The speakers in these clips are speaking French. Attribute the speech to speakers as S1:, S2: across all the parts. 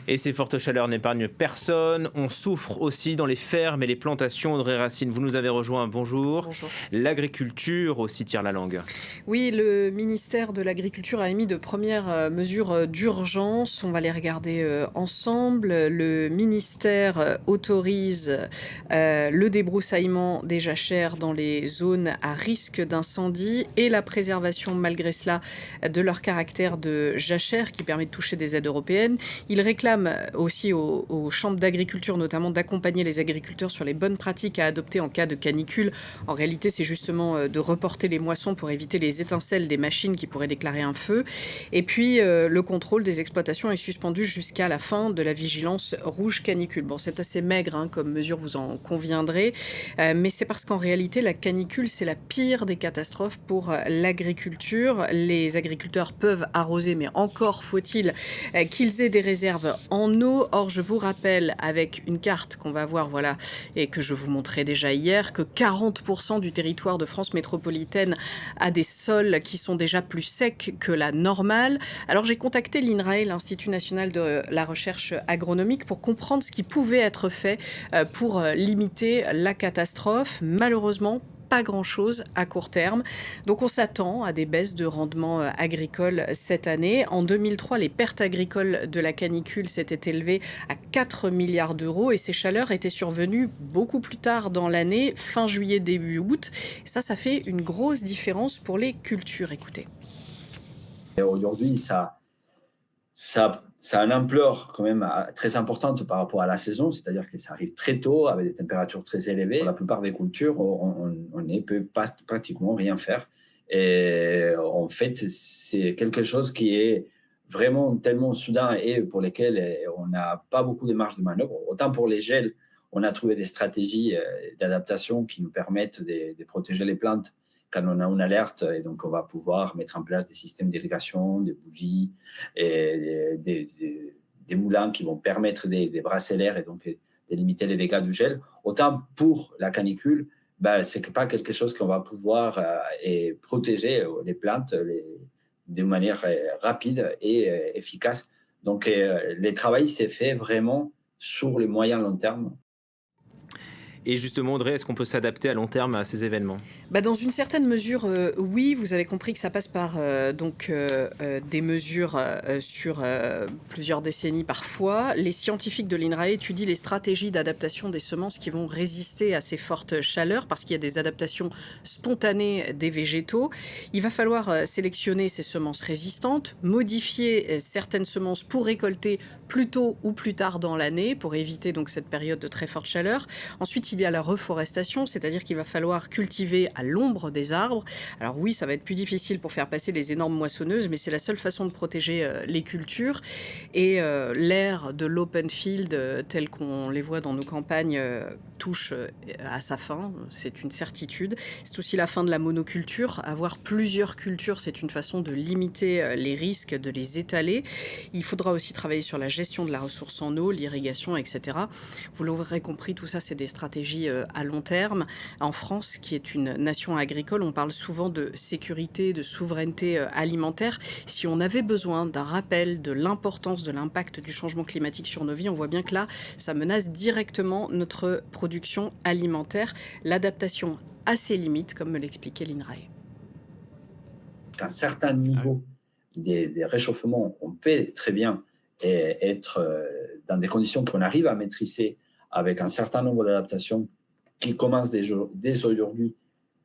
S1: Et ces fortes chaleurs n'épargnent personne. On souffre aussi dans les fermes et les plantations. Audrey Racine, vous nous avez rejoint. Bonjour.
S2: Bonjour.
S1: L'agriculture aussi tire la langue.
S2: Oui, le ministère de l'Agriculture a émis de premières mesures d'urgence. On va les regarder ensemble. Le ministère autorise le débroussaillement des jachères dans les zones à risque d'incendie et la préservation, malgré cela, de leur caractère de jachère qui permet de toucher des aides européennes. Il réclame aussi aux chambres d'agriculture, notamment, d'accompagner les agriculteurs sur les bonnes pratiques à adopter en cas de canicule. En réalité, c'est justement de reporter les moissons pour éviter les étincelles des machines qui pourraient déclarer un feu. Et puis, le contrôle des exploitations est suspendu jusqu'à la fin de la vigilance rouge canicule. Bon, c'est assez maigre comme mesure, vous en conviendrez, mais c'est parce qu'en réalité, la canicule, c'est la pire des catastrophes pour l'agriculture. Les agriculteurs peuvent arroser, mais encore faut-il qu'ils aient des réserves en eau. Or, je vous rappelle, avec une carte qu'on va voir, voilà, et que je vous montrais déjà hier, que 40% du territoire de France métropolitaine a des sols qui sont déjà plus secs que la normale. Alors, j'ai contacté l'INRAE, l'Institut national de la recherche agronomique, pour comprendre ce qui pouvait être fait pour limiter la catastrophe. Malheureusement, pas grand-chose à court terme. Donc on s'attend à des baisses de rendement agricole cette année. En 2003, les pertes agricoles de la canicule s'étaient élevées à 4 milliards d'euros et ces chaleurs étaient survenues beaucoup plus tard dans l'année, fin juillet, début août. Et ça fait une grosse différence pour les cultures. Écoutez.
S3: Et aujourd'hui, ça a une ampleur quand même très importante par rapport à la saison, c'est-à-dire que ça arrive très tôt avec des températures très élevées. Pour la plupart des cultures, on ne peut pas pratiquement rien faire. Et en fait, c'est quelque chose qui est vraiment tellement soudain et pour lesquels on n'a pas beaucoup de marge de manœuvre. Autant pour les gels, on a trouvé des stratégies d'adaptation qui nous permettent de protéger les plantes quand on a une alerte, et donc on va pouvoir mettre en place des systèmes d'irrigation, des bougies, et des moulins qui vont permettre de brasser l'air et donc de limiter les dégâts du gel. Autant pour la canicule, ce n'est pas quelque chose qu'on va pouvoir protéger les plantes de manière rapide et efficace. Donc le travail s'est fait vraiment sur le moyen long terme.
S1: Et justement, Audrey, est-ce qu'on peut s'adapter à long terme à ces événements ?
S2: Dans une certaine mesure, oui. Vous avez compris que ça passe par des mesures sur plusieurs décennies parfois. Les scientifiques de l'INRAE étudient les stratégies d'adaptation des semences qui vont résister à ces fortes chaleurs parce qu'il y a des adaptations spontanées des végétaux. Il va falloir sélectionner ces semences résistantes, modifier certaines semences pour récolter plus tôt ou plus tard dans l'année pour éviter donc cette période de très forte chaleur. Ensuite, il y a la reforestation, c'est-à-dire qu'il va falloir cultiver à l'ombre des arbres. Alors oui, ça va être plus difficile pour faire passer les énormes moissonneuses, mais c'est la seule façon de protéger les cultures. Et l'ère de l'open field, tel qu'on les voit dans nos campagnes, touche à sa fin, c'est une certitude. C'est aussi la fin de la monoculture. Avoir plusieurs cultures, c'est une façon de limiter les risques, de les étaler. Il faudra aussi travailler sur la gestion de la ressource en eau, l'irrigation, etc. Vous l'aurez compris, tout ça, c'est des stratégies à long terme. En France, qui est une nation agricole, on parle souvent de sécurité, de souveraineté alimentaire. Si on avait besoin d'un rappel de l'importance de l'impact du changement climatique sur nos vies, on voit bien que là, ça menace directement notre production alimentaire. L'adaptation à ses limites, comme me l'expliquait l'INRAE.
S3: À un certain niveau des réchauffements, on peut très bien être dans des conditions qu'on arrive à maîtriser avec un certain nombre d'adaptations qui commencent dès aujourd'hui,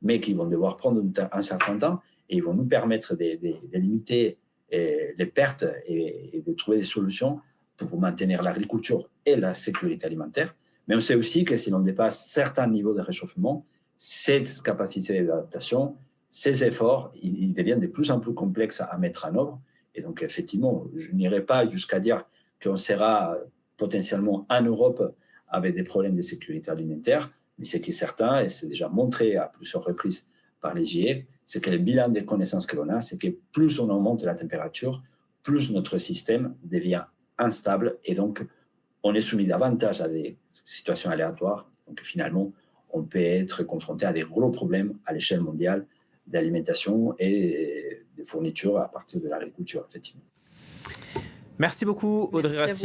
S3: mais qui vont devoir prendre un certain temps, et ils vont nous permettre de limiter les pertes et de trouver des solutions pour maintenir l'agriculture et la sécurité alimentaire. Mais on sait aussi que si l'on dépasse certains niveaux de réchauffement, cette capacité d'adaptation, ces efforts, ils deviennent de plus en plus complexes à mettre en œuvre. Et donc, effectivement, je n'irai pas jusqu'à dire qu'on sera potentiellement en Europe avec des problèmes de sécurité alimentaire, mais ce qui est certain, et c'est déjà montré à plusieurs reprises par les GIEC, c'est que le bilan des connaissances que l'on a, c'est que plus on augmente la température, plus notre système devient instable, et donc on est soumis davantage à des situations aléatoires. Donc finalement, on peut être confronté à des gros problèmes à l'échelle mondiale d'alimentation et de fourniture à partir de l'agriculture, effectivement.
S1: Merci beaucoup, Audrey
S2: Merci à vous.
S1: Racine.